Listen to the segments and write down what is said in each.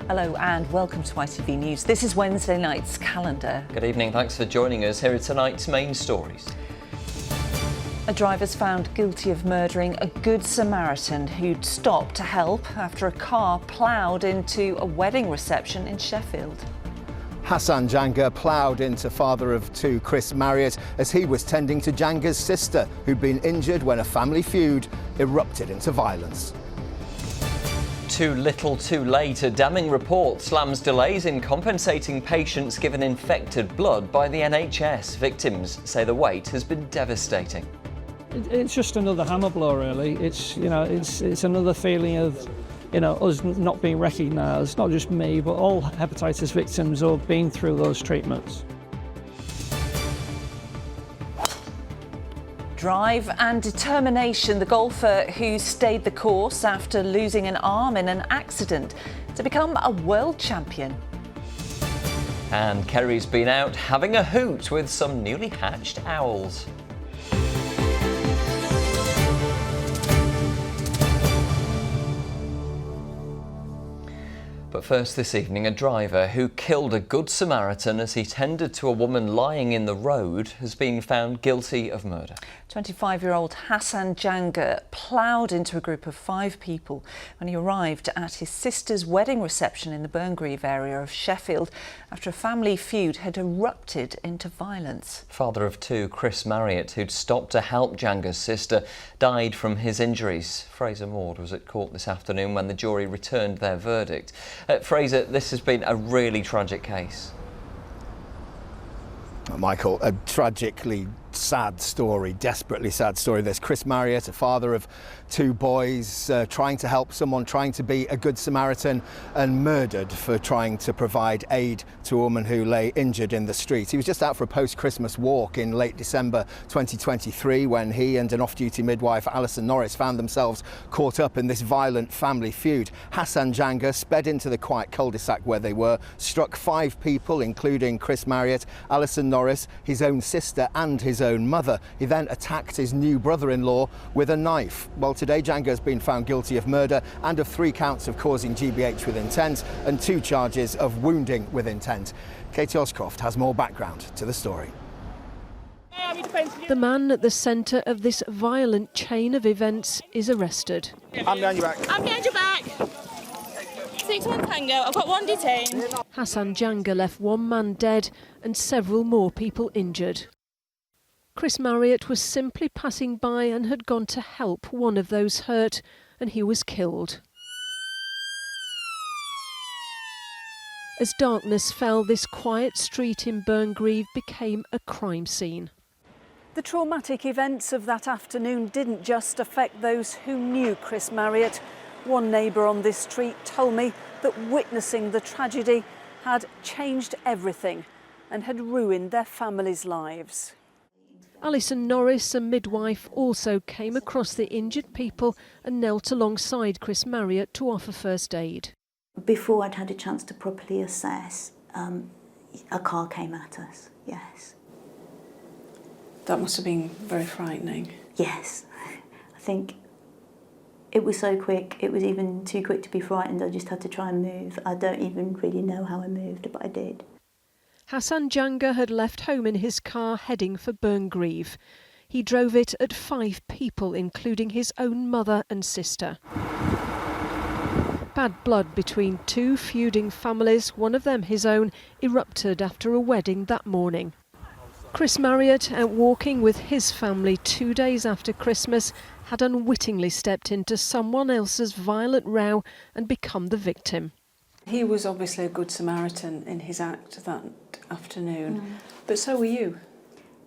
Hello and welcome to ITV News. This is Wednesday night's calendar. Good evening, thanks for joining us. Here are tonight's main stories. A driver's found guilty of murdering a Good Samaritan who'd stopped to help after a car ploughed into a wedding reception in Sheffield. Hassan Janga ploughed into father of two Chris Marriott as he was tending to Janga's sister, who'd been injured when a family feud erupted into violence. Too little, too late. A damning report slams delays in compensating patients given infected blood by the NHS. Victims say the wait has been devastating. It's just another hammer blow, really. It's another feeling of, us not being recognised, not just me, but all hepatitis victims who have been through those treatments. Drive and determination. The golfer who stayed the course after losing an arm in an accident to become a world champion. And Kerry's been out having a hoot with some newly hatched owls. But first this evening, a driver who killed a Good Samaritan as he tended to a woman lying in the road has been found guilty of murder. 25-year-old Hassan Janga ploughed into a group of 5 people when he arrived at his sister's wedding reception in the Burngreave area of Sheffield after a family feud had erupted into violence. Father of 2, Chris Marriott, who'd stopped to help Janga's sister, died from his injuries. Fraser Maud was at court this afternoon when the jury returned their verdict. Fraser, this has been a really tragic case. Michael, a tragically sad story, desperately sad story. There's Chris Marriott, a father of 2 boys, trying to help someone, trying to be a Good Samaritan, and murdered for trying to provide aid to a woman who lay injured in the street. He was just out for a post-Christmas walk in late December 2023 when he and an off-duty midwife, Alison Norris, found themselves caught up in this violent family feud. Hassan Janga sped into the quiet cul-de-sac where they were, struck 5 people, including Chris Marriott, Alison Norris, his own sister and his own mother. He then attacked his new brother-in-law with a knife. Well, today Janga has been found guilty of murder and of 3 counts of causing GBH with intent and 2 charges of wounding with intent. Katie Oscroft has more background to the story. The man at the centre of this violent chain of events is arrested. I'm behind your back. I'm behind your back. 6-1 Tango. I've got 1 detained. Hassan Janga left 1 man dead and several more people injured. Chris Marriott was simply passing by and had gone to help one of those hurt, and he was killed. As darkness fell, this quiet street in Burngreave became a crime scene. The traumatic events of that afternoon didn't just affect those who knew Chris Marriott. One neighbour on this street told me that witnessing the tragedy had changed everything and had ruined their families' lives. Alison Norris, a midwife, also came across the injured people and knelt alongside Chris Marriott to offer first aid. Before I'd had a chance to properly assess, a car came at us, yes. That must have been very frightening. Yes, I think it was so quick, it was even too quick to be frightened. I just had to try and move. I don't even really know how I moved, but I did. Hassan Janga had left home in his car heading for Burngreave. He drove it at 5 people, including his own mother and sister. Bad blood between 2 feuding families, one of them his own, erupted after a wedding that morning. Chris Marriott, out walking with his family 2 days after Christmas, had unwittingly stepped into someone else's violent row and become the victim. He was obviously a Good Samaritan in his act that afternoon, but so were you.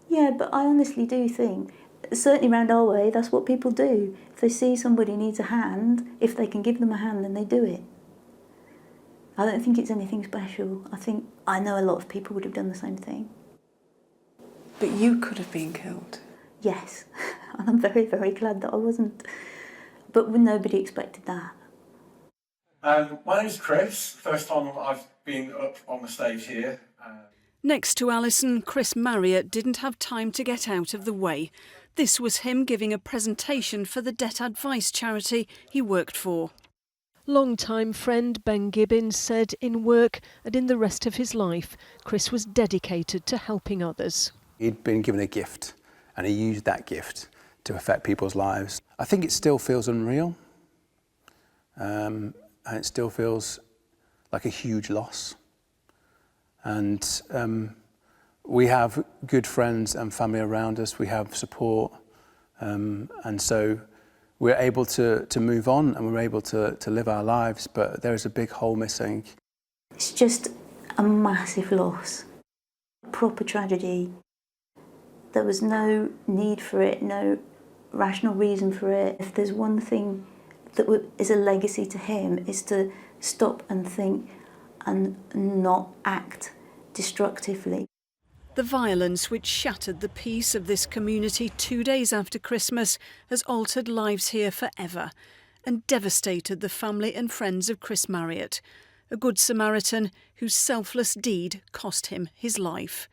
Yeah, but I honestly do think, certainly around our way, that's what people do. If they see somebody needs a hand, if they can give them a hand, then they do it. I don't think it's anything special. I know a lot of people would have done the same thing. But you could have been killed. Yes, and I'm very, very glad that I wasn't. But nobody expected that. My name's Chris. First time I've been up on the stage here. Next to Alison, Chris Marriott didn't have time to get out of the way. This was him giving a presentation for the debt advice charity he worked for. Long-time friend Ben Gibbins said in work and in the rest of his life, Chris was dedicated to helping others. He'd been given a gift and he used that gift to affect people's lives. I think it still feels unreal and it still feels like a huge loss. And we have good friends and family around us, we have support, and so we're able to move on and we're able to live our lives, but there is a big hole missing. It's just a massive loss, a proper tragedy. There was no need for it, no rational reason for it. If there's one thing that is a legacy to him, is to stop and think and not act destructively. The violence which shattered the peace of this community 2 days after Christmas has altered lives here forever and devastated the family and friends of Chris Marriott, a good Samaritan whose selfless deed cost him his life.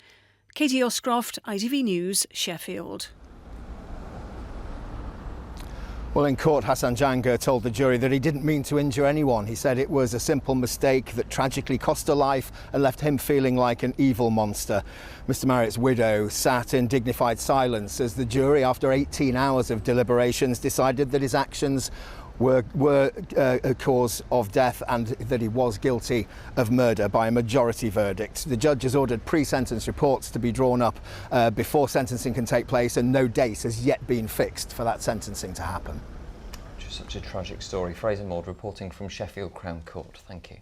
Katie Oscroft, ITV News, Sheffield. Well, in court, Hassan Janga told the jury that he didn't mean to injure anyone. He said it was a simple mistake that tragically cost a life and left him feeling like an evil monster. Mr. Marriott's widow sat in dignified silence as the jury, after 18 hours of deliberations, decided that his actions were a cause of death and that he was guilty of murder by a majority verdict. The judge has ordered pre-sentence reports to be drawn up before sentencing can take place, and no date has yet been fixed for that sentencing to happen. Just such a tragic story. Fraser Maud reporting from Sheffield Crown Court. Thank you.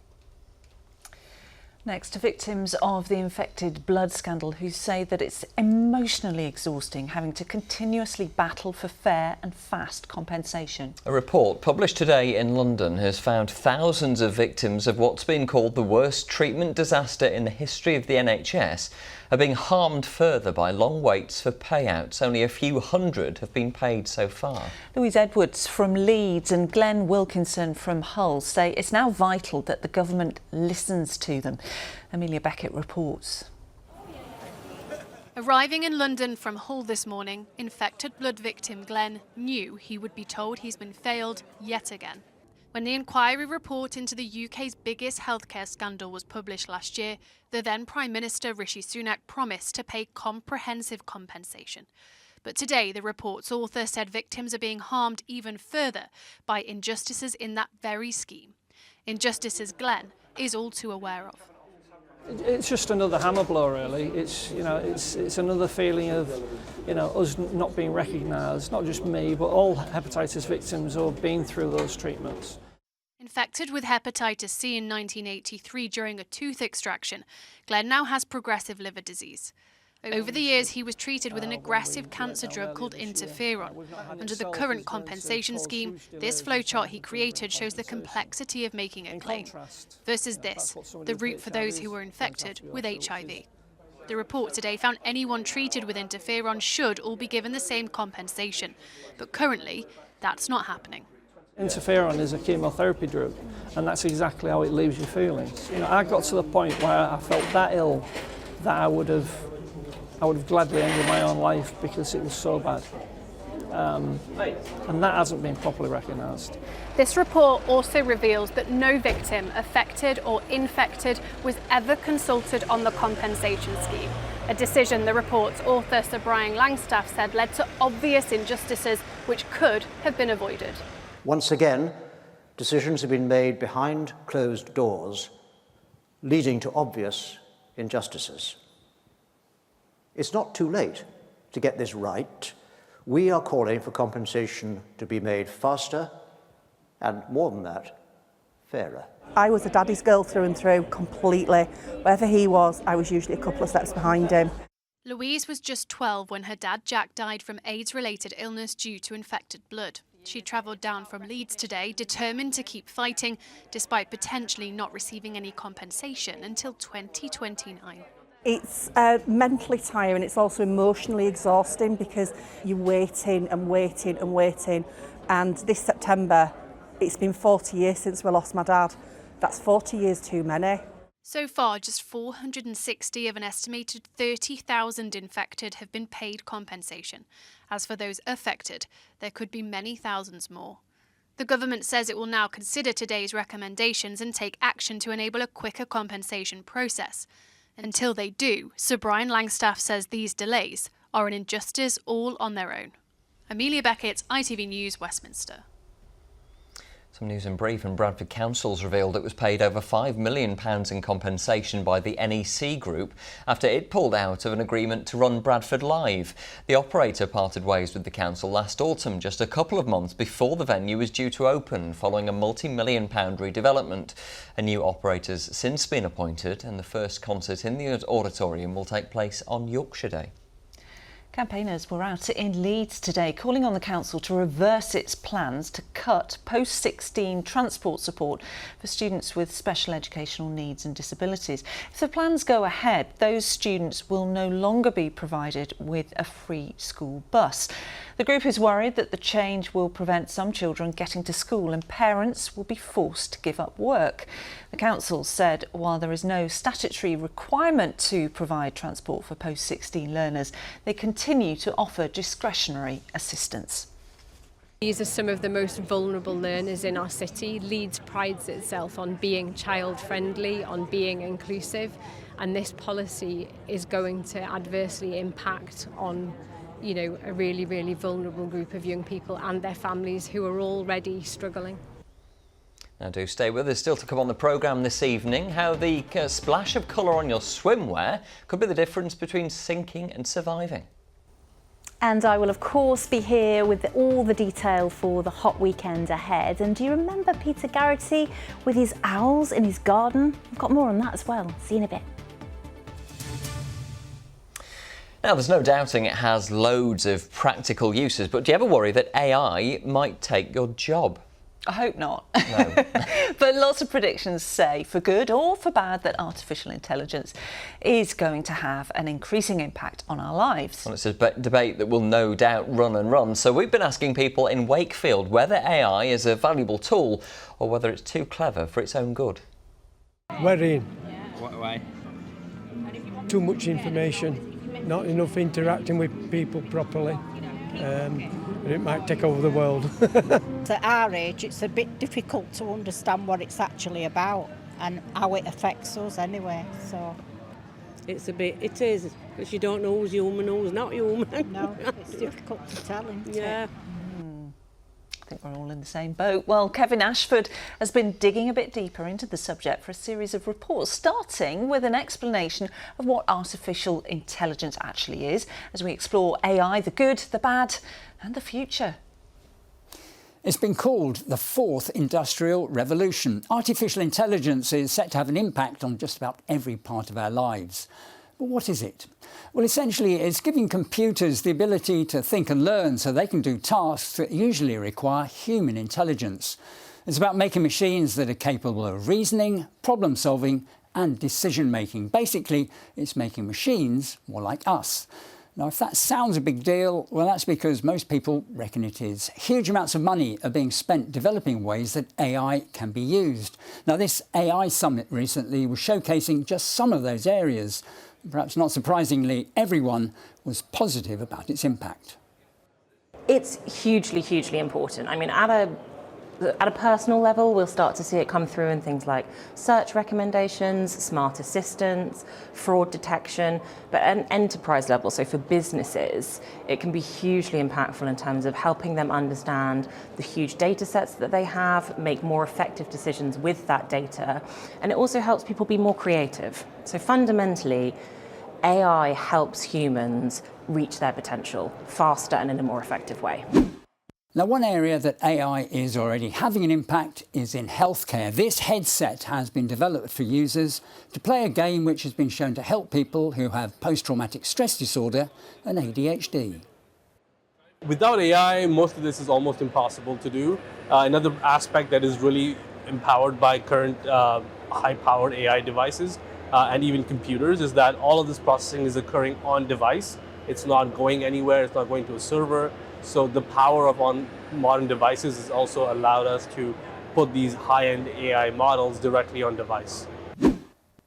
Next, victims of the infected blood scandal who say that it's emotionally exhausting having to continuously battle for fair and fast compensation. A report published today in London has found thousands of victims of what's been called the worst treatment disaster in the history of the NHS are being harmed further by long waits for payouts. Only a few hundred have been paid so far. Louise Edwards from Leeds and Glenn Wilkinson from Hull say it's now vital that the government listens to them. Amelia Beckett reports. Arriving in London from Hull this morning, infected blood victim Glenn knew he would be told he's been failed yet again. When the inquiry report into the UK's biggest healthcare scandal was published last year, the then Prime Minister Rishi Sunak promised to pay comprehensive compensation. But today, the report's author said victims are being harmed even further by injustices in that very scheme. Injustices Glenn is all too aware of. It's just another hammer blow, really. It's another feeling of, us not being recognised, not just me, but all hepatitis victims who have been through those treatments. Infected with hepatitis C in 1983 during a tooth extraction, Glenn now has progressive liver disease. Over the years, he was treated with an aggressive cancer drug called interferon. Under the current compensation scheme, this flowchart he created shows the complexity of making a claim, versus this, the route for those who were infected with HIV. The report today found anyone treated with interferon should all be given the same compensation, but currently, that's not happening. Interferon is a chemotherapy drug, and that's exactly how it leaves you feeling. I got to the point where I felt that ill that I would have gladly ended my own life because it was so bad. And that hasn't been properly recognised. This report also reveals that no victim, affected or infected, was ever consulted on the compensation scheme. A decision the report's author Sir Brian Langstaff said led to obvious injustices which could have been avoided. Once again, decisions have been made behind closed doors, leading to obvious injustices. It's not too late to get this right. We are calling for compensation to be made faster and, more than that, fairer. I was a daddy's girl through and through, completely. Wherever he was, I was usually a couple of steps behind him. Louise was just 12 when her dad Jack died from AIDS-related illness due to infected blood. She travelled down from Leeds today, determined to keep fighting, despite potentially not receiving any compensation until 2029. It's mentally tiring, it's also emotionally exhausting because you're waiting and waiting and waiting. And this September, it's been 40 years since we lost my dad. That's 40 years too many. So far, just 460 of an estimated 30,000 infected have been paid compensation. As for those affected, there could be many thousands more. The government says it will now consider today's recommendations and take action to enable a quicker compensation process. Until they do, Sir Brian Langstaff says these delays are an injustice all on their own. Amelia Beckett, ITV News, Westminster. Some news in brief, and Bradford Council's revealed it was paid over £5 million in compensation by the NEC Group after it pulled out of an agreement to run Bradford Live. The operator parted ways with the council last autumn, just a couple of months before the venue was due to open, following a multi-million-pound redevelopment. A new operator's since been appointed, and the first concert in the auditorium will take place on Yorkshire Day. Campaigners were out in Leeds today calling on the council to reverse its plans to cut post-16 transport support for students with special educational needs and disabilities. If the plans go ahead, those students will no longer be provided with a free school bus. The group is worried that the change will prevent some children getting to school and parents will be forced to give up work. The council said while there is no statutory requirement to provide transport for post-16 learners, they continue to offer discretionary assistance. These are some of the most vulnerable learners in our city. Leeds prides itself on being child-friendly, on being inclusive, and this policy is going to adversely impact on a really, really vulnerable group of young people and their families who are already struggling. Now do stay with us. Still to come on the programme this evening, how the splash of colour on your swimwear could be the difference between sinking and surviving. And I will of course be here with all the detail for the hot weekend ahead. And do you remember Peter Garrity with his owls in his garden? I've got more on that as well. See you in a bit. Now, there's no doubting it has loads of practical uses, but do you ever worry that AI might take your job? I hope not. No. But lots of predictions say, for good or for bad, that artificial intelligence is going to have an increasing impact on our lives. Well, it's a debate that will no doubt run and run. So we've been asking people in Wakefield whether AI is a valuable tool or whether it's too clever for its own good. Worrying. What way? Too much information. Not enough interacting with people properly, and it might take over the world. At our age, it's a bit difficult to understand what it's actually about and how it affects us anyway. So it is, because you don't know who's human, who's not human. No, it's difficult to tell, isn't it? Yeah. I think we're all in the same boat. Well, Kevin Ashford has been digging a bit deeper into the subject for a series of reports, starting with an explanation of what artificial intelligence actually is, as we explore AI, the good, the bad and the future. It's been called the fourth industrial revolution. Artificial intelligence is set to have an impact on just about every part of our lives. But what is it? Well, essentially, it's giving computers the ability to think and learn so they can do tasks that usually require human intelligence. It's about making machines that are capable of reasoning, problem solving and decision making. Basically, it's making machines more like us. Now, if that sounds a big deal, well, that's because most people reckon it is. Huge amounts of money are being spent developing ways that AI can be used. Now, this AI summit recently was showcasing just some of those areas. Perhaps not surprisingly, everyone was positive about its impact. It's hugely, hugely important. I mean, at a personal level, we'll start to see it come through in things like search recommendations, smart assistants, fraud detection, but at an enterprise level, so for businesses, it can be hugely impactful in terms of helping them understand the huge data sets that they have, make more effective decisions with that data, and it also helps people be more creative. So fundamentally, AI helps humans reach their potential faster and in a more effective way. Now, one area that AI is already having an impact is in healthcare. This headset has been developed for users to play a game which has been shown to help people who have post-traumatic stress disorder and ADHD. Without AI, most of this is almost impossible to do. Another aspect that is really empowered by current high-powered AI devices and even computers is that all of this processing is occurring on device. It's not going anywhere, it's not going to a server. So the power of modern devices has also allowed us to put these high-end AI models directly on device.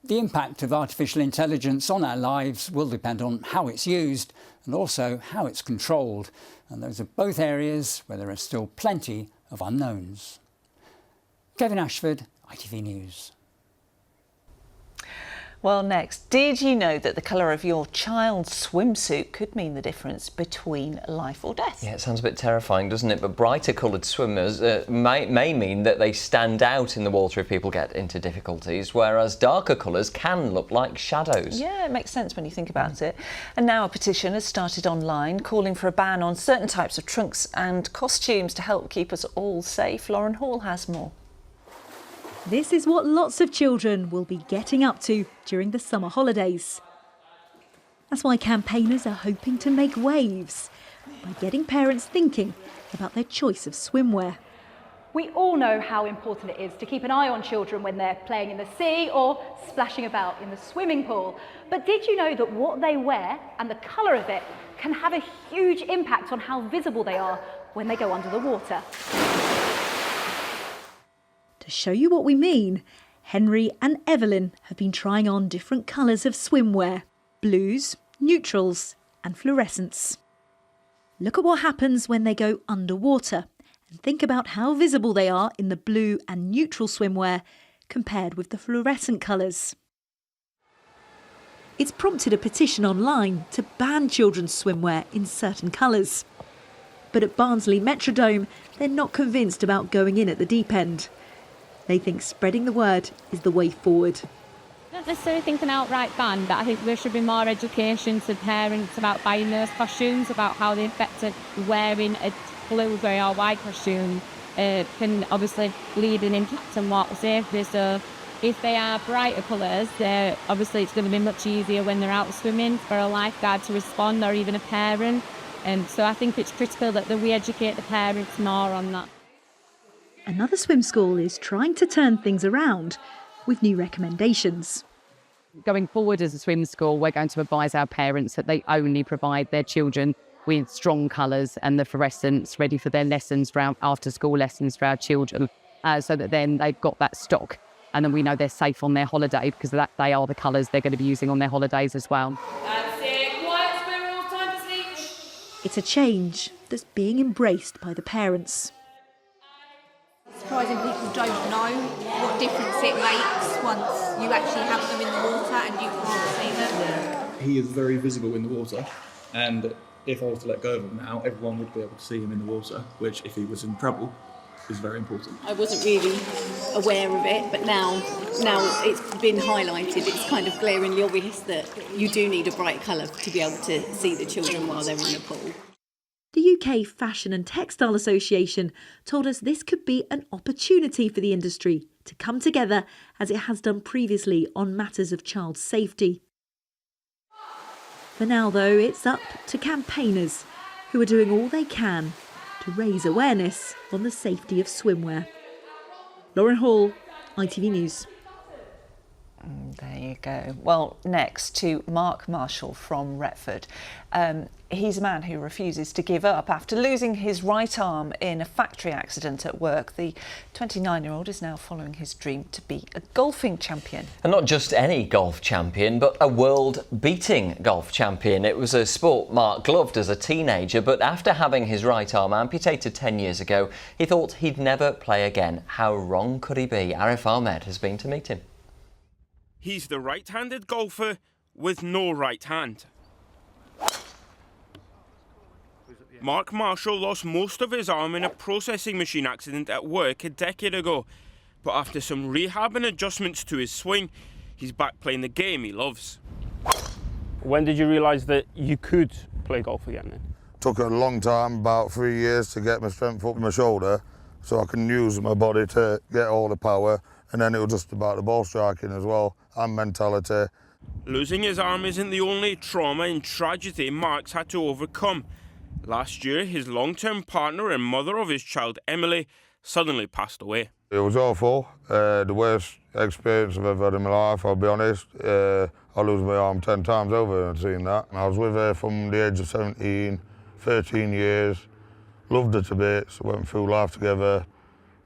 The impact of artificial intelligence on our lives will depend on how it's used and also how it's controlled. And those are both areas where there are still plenty of unknowns. Kevin Ashford, ITV News. Well, next, did you know that the colour of your child's swimsuit could mean the difference between life or death? Yeah, it sounds a bit terrifying, doesn't it? But brighter coloured swimmers may mean that they stand out in the water if people get into difficulties, whereas darker colours can look like shadows. Yeah, it makes sense when you think about it. And now a petition has started online calling for a ban on certain types of trunks and costumes to help keep us all safe. Lauren Hall has more. This is what lots of children will be getting up to during the summer holidays. That's why campaigners are hoping to make waves by getting parents thinking about their choice of swimwear. We all know how important it is to keep an eye on children when they're playing in the sea or splashing about in the swimming pool. But did you know that what they wear and the colour of it can have a huge impact on how visible they are when they go under the water? To show you what we mean, Henry and Evelyn have been trying on different colours of swimwear: blues, neutrals and fluorescents. Look at what happens when they go underwater and think about how visible they are in the blue and neutral swimwear compared with the fluorescent colours. It's prompted a petition online to ban children's swimwear in certain colours. But at Barnsley Metrodome, they're not convinced about going in at the deep end. They think spreading the word is the way forward. I don't necessarily think an outright ban, but I think there should be more education to parents about buying those costumes, about how the effect of wearing a blue, grey or white costume can obviously lead an impact on water safety. So if they are brighter colours, obviously it's going to be much easier when they're out swimming for a lifeguard to respond, or even a parent. So I think it's critical that we educate the parents more on that. Another swim school is trying to turn things around with new recommendations. Going forward as a swim school, we're going to advise our parents that they only provide their children with strong colours and the fluorescents ready for their lessons, for our after-school lessons for our children, so that then they've got that stock and then we know they're safe on their holiday, because they are the colours they're going to be using on their holidays as well. That's it. Quiet, squirrels, time to sleep. It's a change that's being embraced by the parents. Surprising people don't know what difference it makes once you actually have them in the water and you can't see them. He is very visible in the water, and if I was to let go of him now, everyone would be able to see him in the water, which, if he was in trouble, is very important. I wasn't really aware of it, but now it's been highlighted. It's kind of glaringly obvious that you do need a bright colour to be able to see the children while they're in the pool. The UK Fashion and Textile Association told us this could be an opportunity for the industry to come together, as it has done previously on matters of child safety. For now, though, it's up to campaigners who are doing all they can to raise awareness on the safety of swimwear. Lauren Hall, ITV News. There you go. Well, next to Mark Marshall from Retford. He's a man who refuses to give up after losing his right arm in a factory accident at work. The 29-year-old is now following his dream to be a golfing champion. And not just any golf champion, but a world-beating golf champion. It was a sport Mark loved as a teenager, but after having his right arm amputated 10 years ago, he thought he'd never play again. How wrong could he be? Arif Ahmed has been to meet him. He's the right-handed golfer with no right hand. Mark Marshall lost most of his arm in a processing machine accident at work a decade ago. But after some rehab and adjustments to his swing, he's back playing the game he loves. When did you realise that you could play golf again then? Took a long time, about 3 years, to get my strength up my shoulder so I can use my body to get all the power. And then it was just about the ball striking as well, and mentality. Losing his arm isn't the only trauma and tragedy Mark's had to overcome. Last year, his long-term partner and mother of his child, Emily, suddenly passed away. It was awful, the worst experience I've ever had in my life, I'll be honest. I lose my arm 10 times over and seen that. I was with her from the age of 17, 13 years, loved her to bits, went through life together,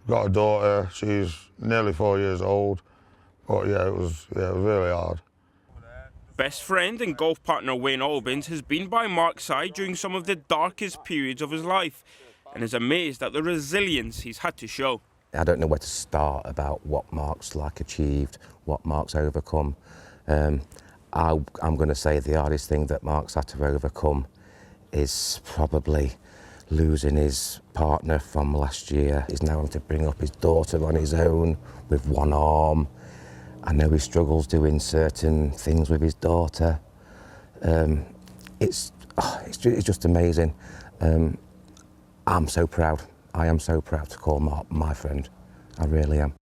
got a daughter, she's nearly 4 years old, but yeah, it was really hard. Best friend and golf partner Wayne Albins has been by Mark's side during some of the darkest periods of his life. and is amazed at the resilience he's had to show. I don't know where to start about what Mark's achieved, what Mark's overcome. I'm going to say the hardest thing that Mark's had to overcome is probably losing his partner from last year. He's now having to bring up his daughter on his own with one arm. I know he struggles doing certain things with his daughter. It's just amazing. I'm so proud. I am so proud to call Mark my friend. I really am.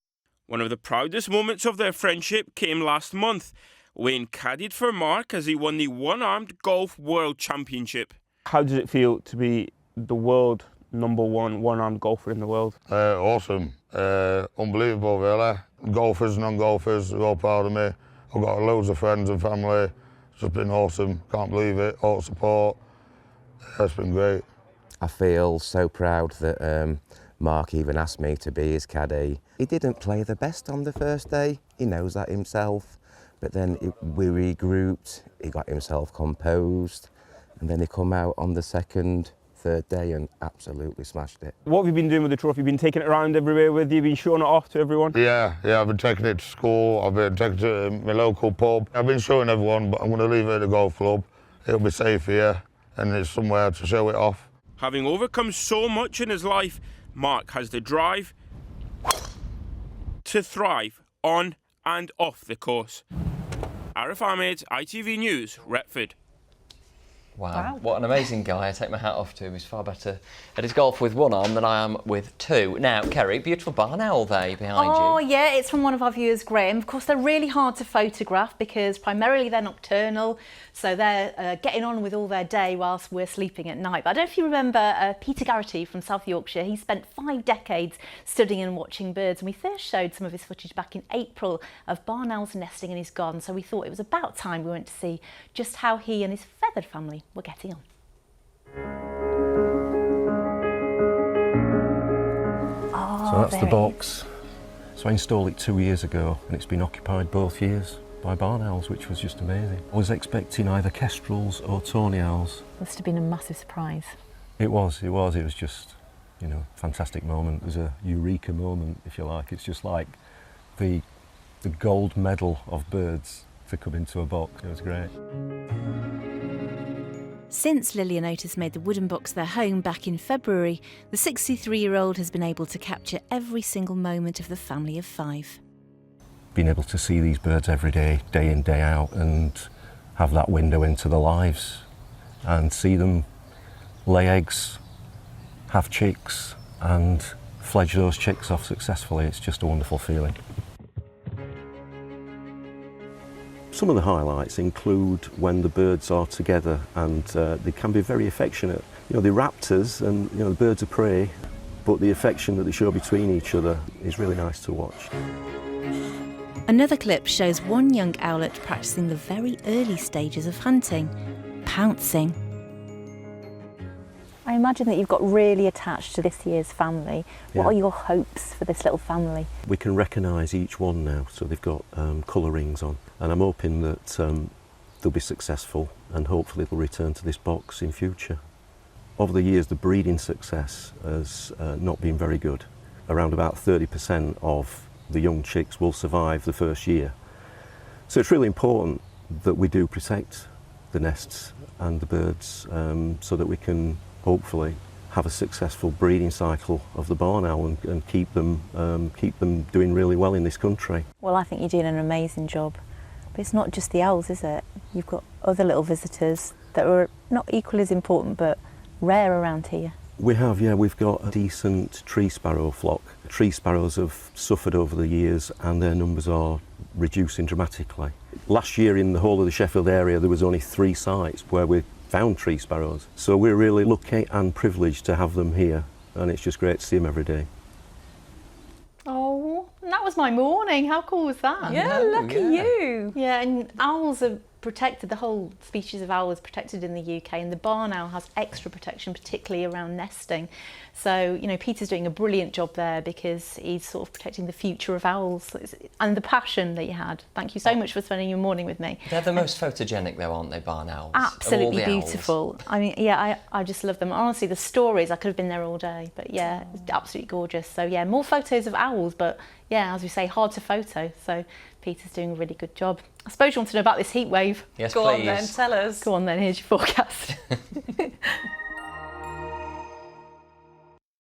One of the proudest moments of their friendship came last month. Wayne caddied for Mark as he won the one-armed golf world championship. How does it feel to be the world number one-armed golfer in the world? Awesome. Unbelievable, really. Golfers, non-golfers, are all proud of me. I've got loads of friends and family. It's just been awesome. Can't believe it. All the support. It's been great. I feel so proud that Mark even asked me to be his caddy. He didn't play the best on the first day. He knows that himself. But then we regrouped. He got himself composed. And then he come out on the second, third day and absolutely smashed it. What have you been doing with the trophy? You've been taking it around everywhere with you? Been showing it off to everyone? Yeah, I've been taking it to school. I've been taking it to my local pub. I've been showing everyone, but I'm going to leave it at the golf club. It'll be safe here and there's somewhere to show it off. Having overcome so much in his life, Mark has the drive to thrive on and off the course. Arif Ahmed, ITV News, Retford. Wow, what an amazing guy. I take my hat off to him. He's far better at his golf with one arm than I am with two. Now, Kerry, beautiful barn owl there behind you. Oh, yeah, it's from one of our viewers, Graham. Of course, they're really hard to photograph because primarily they're nocturnal, so they're getting on with all their day whilst we're sleeping at night. But I don't know if you remember Peter Garrity from South Yorkshire. He spent 5 decades studying and watching birds, and we first showed some of his footage back in April of barn owls nesting in his garden, so we thought it was about time we went to see just how he and his feathered family were getting on. So that's the box. So I installed it 2 years ago and it's been occupied both years by barn owls, which was just amazing. I was expecting either kestrels or tawny owls. Must have been a massive surprise. It was just, you know, fantastic moment. It was a eureka moment, if you like. It's just like the gold medal of birds to come into a box. It was great. Since Lillian Otis made the wooden box their home back in February, the 63-year-old has been able to capture every single moment of the family of 5. Being able to see these birds every day, day in, day out, and have that window into their lives and see them lay eggs, have chicks and fledge those chicks off successfully, it's just a wonderful feeling. Some of the highlights include when the birds are together and they can be very affectionate. You know, they're raptors and, you know, the birds of prey, but the affection that they show between each other is really nice to watch. Another clip shows one young owlet practicing the very early stages of hunting, pouncing. I imagine that you've got really attached to this year's family. What are your hopes for this little family? We can recognise each one now, so they've got colour rings on, and I'm hoping that they'll be successful and hopefully they'll return to this box in future. Over the years, the breeding success has not been very good. Around about 30% of the young chicks will survive the first year. So it's really important that we do protect the nests and the birds so that we can hopefully have a successful breeding cycle of the barn owl and keep them doing really well in this country. Well, I think you're doing an amazing job. But it's not just the owls, is it? You've got other little visitors that are not equally as important but rare around here. We have, yeah, we've got a decent tree sparrow flock. Tree sparrows have suffered over the years and their numbers are reducing dramatically. Last year in the whole of the Sheffield area there was only 3 sites where we found tree sparrows. So we're really lucky and privileged to have them here and it's just great to see them every day. Oh, and that was my morning. How cool was that? Yeah, look at you. Yeah, and owls are protected, the whole species of owl is protected in the UK, and the barn owl has extra protection, particularly around nesting. So, you know, Peter's doing a brilliant job there because he's sort of protecting the future of owls and the passion that you had. Thank you so much for spending your morning with me. They're the most photogenic though, aren't they, barn owls? Absolutely beautiful. Owls. I mean, yeah, I just love them. Honestly, the stories, I could have been there all day, but yeah, it's absolutely gorgeous. So yeah, more photos of owls, but yeah, as we say, hard to photo. So Peter's doing a really good job. I suppose you want to know about this heat wave. Yes, Go please. on then, tell us. Go on then, here's your forecast.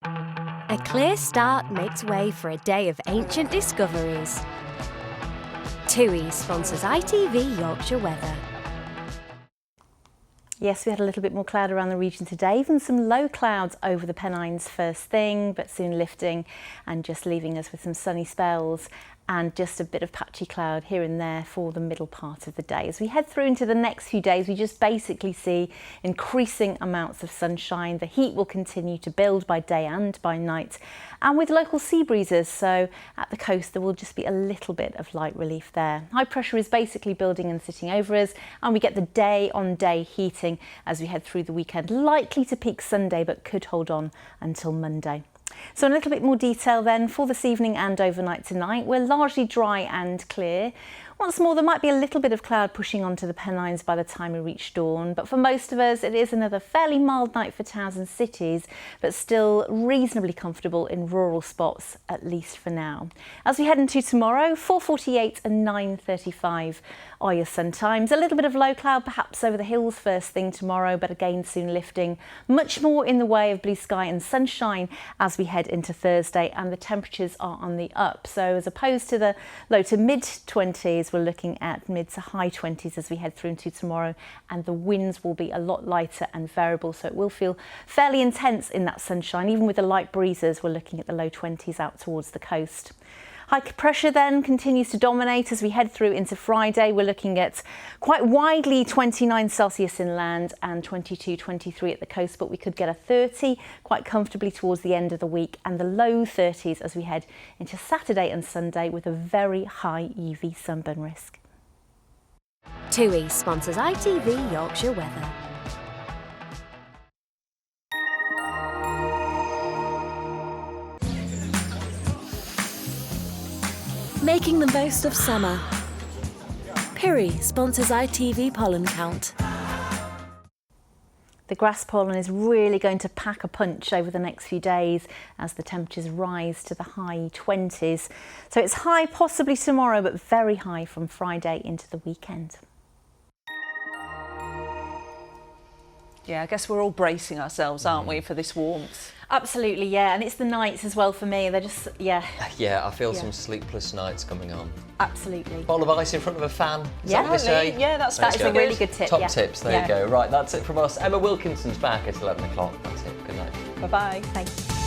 A clear start makes way for a day of ancient discoveries. TUI sponsors ITV Yorkshire weather. Yes, we had a little bit more cloud around the region today, even some low clouds over the Pennines first thing, but soon lifting and just leaving us with some sunny spells and just a bit of patchy cloud here and there for the middle part of the day. As we head through into the next few days, we just basically see increasing amounts of sunshine. The heat will continue to build by day and by night, and with local sea breezes, so at the coast there will just be a little bit of light relief there. High pressure is basically building and sitting over us, and we get the day-on-day heating as we head through the weekend, likely to peak Sunday but could hold on until Monday. So in a little bit more detail then, for this evening and overnight tonight, we're largely dry and clear. Once more, there might be a little bit of cloud pushing onto the Pennines by the time we reach dawn, but for most of us, it is another fairly mild night for towns and cities, but still reasonably comfortable in rural spots, at least for now. As we head into tomorrow, 4:48 and 9:35 are your sun times. A little bit of low cloud perhaps over the hills first thing tomorrow, but again soon lifting. Much more in the way of blue sky and sunshine as we head into Thursday, and the temperatures are on the up. So as opposed to the low to mid 20s, we're looking at mid to high 20s as we head through into tomorrow, and the winds will be a lot lighter and variable, so it will feel fairly intense in that sunshine. Even with the light breezes, we're looking at the low 20s out towards the coast. High pressure then continues to dominate as we head through into Friday. We're looking at quite widely 29 Celsius inland and 22, 23 at the coast, but we could get a 30 quite comfortably towards the end of the week, and the low 30s as we head into Saturday and Sunday with a very high UV sunburn risk. TUI sponsors ITV Yorkshire weather. Making the most of summer. Piri sponsors ITV pollen count. The grass pollen is really going to pack a punch over the next few days as the temperatures rise to the high 20s. So it's high possibly tomorrow, but very high from Friday into the weekend. Yeah, I guess we're all bracing ourselves, aren't we, for this warmth? Absolutely, yeah, and it's the nights as well for me. They're just, yeah. Yeah, I feel some sleepless nights coming on. Absolutely. Bowl of ice in front of a fan. Is Yeah, that what they say? Yeah, that's a really good tip. Top yeah. tips, there you go. Right, that's it from us. Emma Wilkinson's back at 11 o'clock. That's it. Good night. Bye-bye. Thank you.